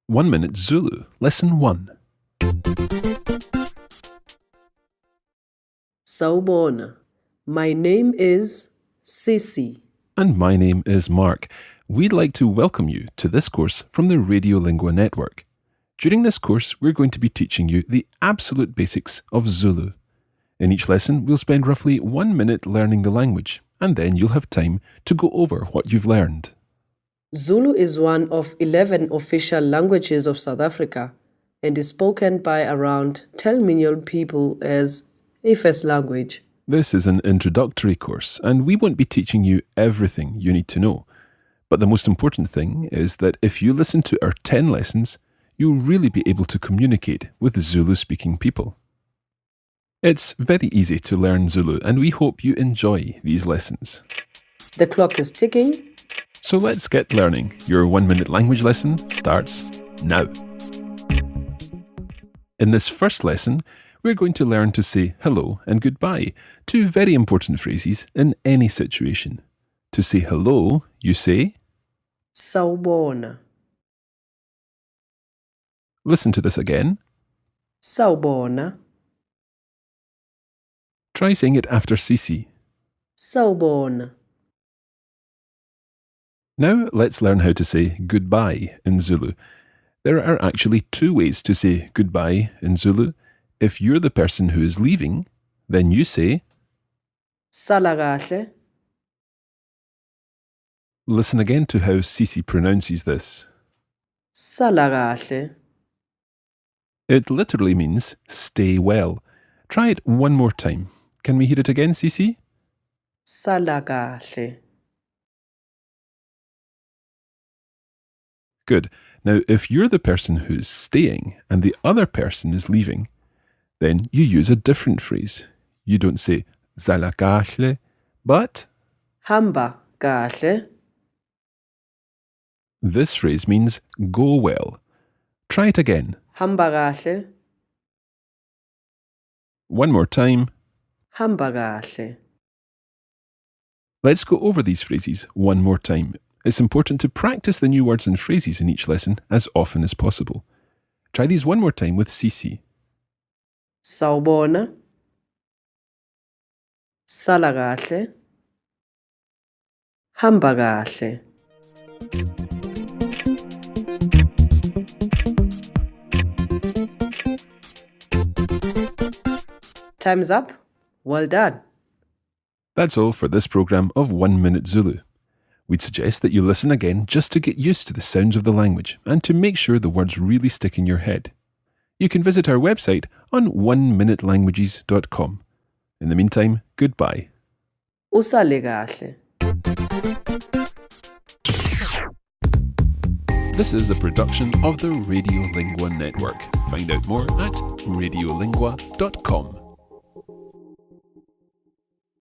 1 Minute Zulu, Lesson 1. Sawubona. My name is Sisi. And my name is Mark. We'd like to welcome you to this course from the Radiolingua Network. During this course, we're going to be teaching you the absolute basics of Zulu. In each lesson, we'll spend roughly 1 minute learning the language, and then you'll have time to go over what you've learned. Zulu is one of 11 official languages of South Africa and is spoken by around 10 million people as a first language. This is an introductory course, and we won't be teaching you everything you need to know. But the most important thing is that if you listen to our 10 lessons, you'll really be able to communicate with Zulu-speaking people. It's very easy to learn Zulu, and we hope you enjoy these lessons. The clock is ticking. So let's get learning. Your 1 minute language lesson starts now. In this first lesson, we're going to learn to say hello and goodbye, two very important phrases in any situation. To say hello, you say, Sawubona. listen to this again. Sawubona. Try saying it after Sisi. Sawubona. Now let's learn how to say goodbye in Zulu. There are actually two ways to say goodbye in Zulu. If you're the person who is leaving, then you say, Sala kahle. listen again to how Sisi pronounces this. Sala kahle. It literally means stay well. Try it one more time. Can we hear it again, Sisi? Sala kahle. Good. Now, if you're the person who's staying and the other person is leaving, then you use a different phrase. You don't say sala kahle, but Hamba kahle. this phrase means go well. Try it again. Hamba kahle. One more time. Hamba kahle. Let's go over these phrases one more time. It's important to practice the new words and phrases in each lesson as often as possible. Try these one more time with Sisi. Sawubona. Sala kahle. Hamba kahle. Time's up. Well done. That's all for this program of 1 Minute Zulu. We'd suggest that you listen again just to get used to the sounds of the language and to make sure the words really stick in your head. You can visit our website on oneminute.languages.com. In the meantime, goodbye. Usale kahle. This is a production of the Radiolingua Network. Find out more at radiolingua.com.